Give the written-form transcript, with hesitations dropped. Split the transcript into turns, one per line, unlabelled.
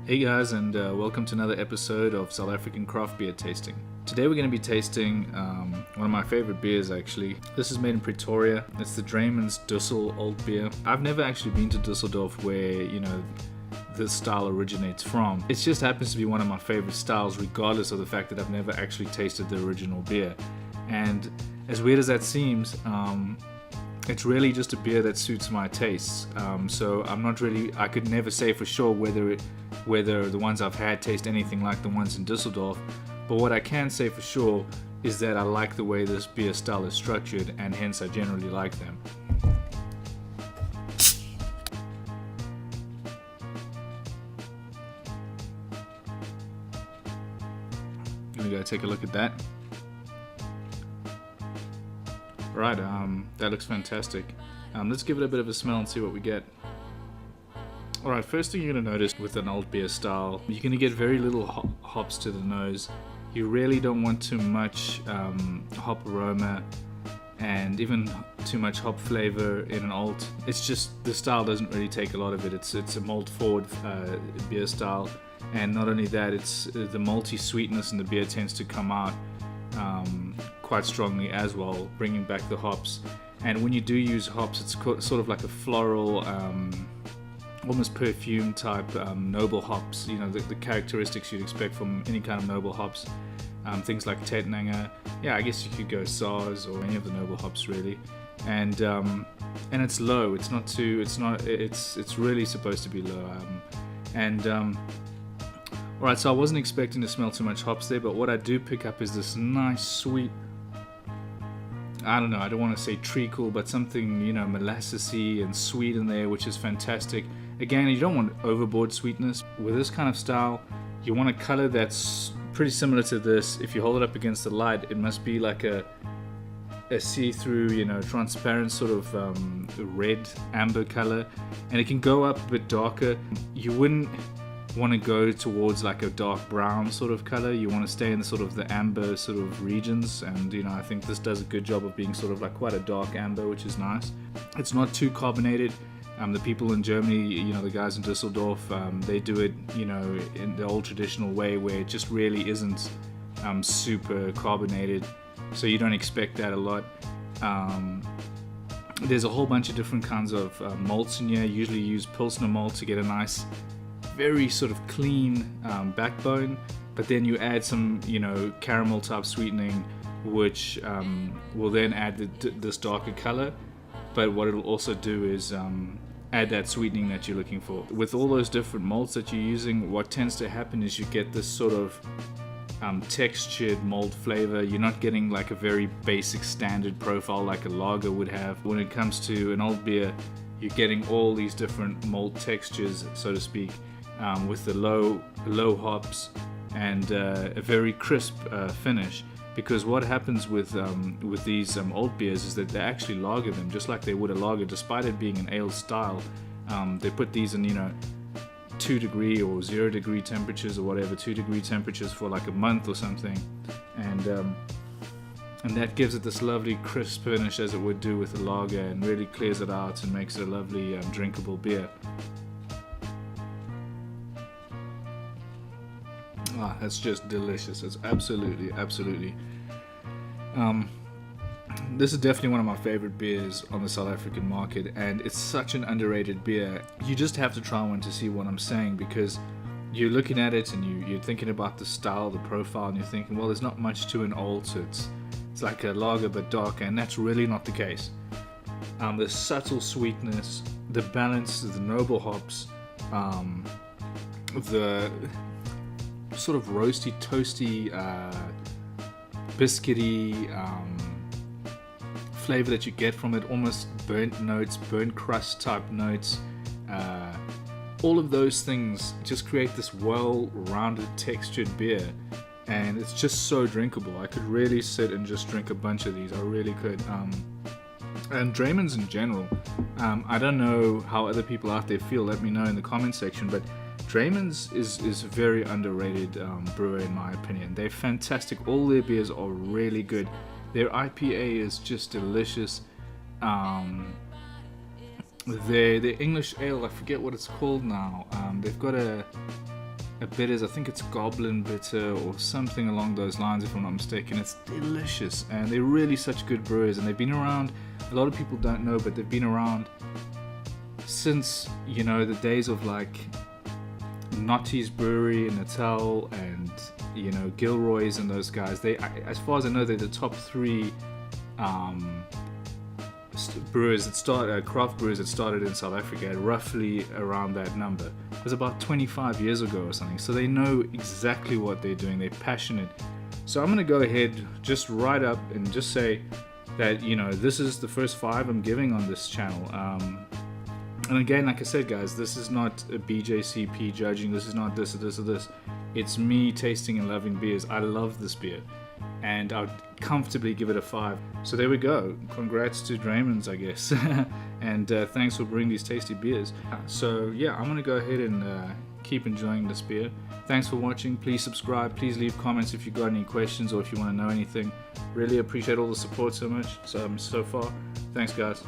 Hey guys, and welcome to another episode of South African Craft Beer Tasting. Today we're going to be tasting one of my favorite beers actually. This is made in Pretoria. It's the Draymans Dussel Altbier. I've never actually been to Dusseldorf where, this style originates from. It just happens to be one of my favorite styles regardless of the fact that I've never actually tasted the original beer. And as weird as that seems, it's really just a beer that suits my tastes. So I could never say for sure whether the ones I've had taste anything like the ones in Dusseldorf. But what I can say for sure is that I like the way this beer style is structured, and hence I generally like them. Here we go, take a look at that. Right, that looks fantastic. Let's give it a bit of a smell and see what we get. Alright, first thing you're going to notice with an Altbier style, you're going to get very little hops to the nose. You really don't want too much hop aroma and even too much hop flavor in an alt. It's just, the style doesn't really take a lot of it. It's a malt forward beer style, and not only that, it's the malty sweetness in the beer tends to come out quite strongly as well, bringing back the hops. And when you do use hops, it's sort of like a floral, almost perfume type noble hops, the characteristics you'd expect from any kind of noble hops, things like Tettnanger. I guess you could go SARS or any of the noble hops really. And it's low, it's really supposed to be low. Alright, so I wasn't expecting to smell too much hops there, but what I do pick up is this nice sweet, I don't want to say treacle, but something, molassesy and sweet in there, which is fantastic. Again, you don't want overboard sweetness. With this kind of style, you want a color that's pretty similar to this. If you hold it up against the light, it must be like a see-through, transparent sort of red amber color, and it can go up a bit darker. You wouldn't want to go towards like a dark brown sort of color. You want to stay in sort of the amber sort of regions, and I think this does a good job of being sort of like quite a dark amber, which is nice. It's not too carbonated. The people in Germany, the guys in Dusseldorf, they do it, in the old traditional way where it just really isn't super carbonated, so you don't expect that a lot. There's a whole bunch of different kinds of malts in here. Usually use Pilsner malt to get a nice, very sort of clean backbone, but then you add some, caramel type sweetening, which will then add this darker color. But what it'll also do is add that sweetening that you're looking for. With all those different malts that you're using, what tends to happen is you get this sort of textured malt flavor. You're not getting like a very basic standard profile like a lager would have. When it comes to an old beer, you're getting all these different malt textures, so to speak, with the low hops and a very crisp finish. Because what happens with these old beers is that they actually lager them just like they would a lager, despite it being an ale style. They put these in 2 degree or 0 degree temperatures or whatever, 2 degree temperatures for like a month or something, and that gives it this lovely crisp finish as it would do with a lager, and really clears it out and makes it a lovely drinkable beer. That's just delicious. It's absolutely. This is definitely one of my favorite beers on the South African market, and it's such an underrated beer. You just have to try one to see what I'm saying, because you're looking at it and you're thinking about the style, the profile, and you're thinking, well, there's not much to an alt. It's like a lager but darker, and that's really not the case. The subtle sweetness, the balance, the noble hops, the sort of roasty, toasty, biscuity flavor that you get from it, almost burnt notes, burnt crust type notes. All of those things just create this well-rounded, textured beer, and it's just so drinkable. I could really sit and just drink a bunch of these. I really could. And Draymans in general, I don't know how other people out there feel. Let me know in the comment section, but Draymans is a very underrated brewer in my opinion. They're fantastic. All their beers are really good. Their IPA is just delicious. Their English ale, I forget what it's called now. They've got a bitters. I think it's Goblin Bitter or something along those lines, if I'm not mistaken. It's delicious, and they're really such good brewers, and they've been around. A lot of people don't know, but they've been around since, you know, the days of like Notty's Brewery in Natal and, you know, Gilroy's and those guys. They, as far as I know, they're the top three brewers that started, craft brewers that started in South Africa, roughly around that number. It was about 25 years ago or something. So they know exactly what they're doing. They're passionate. So I'm going to go ahead, just write up and just say that, you know, this is the first 5 I'm giving on this channel. And again, like I said, guys, this is not a BJCP judging. This is not this or this or this. It's me tasting and loving beers. I love this beer, and I'd comfortably give it a 5. So there we go. Congrats to Draymans, I guess. And thanks for bringing these tasty beers. So yeah, I'm gonna go ahead and keep enjoying this beer. Thanks for watching. Please subscribe. Please leave comments if you got any questions or if you want to know anything. Really appreciate all the support so much so far. Thanks, guys.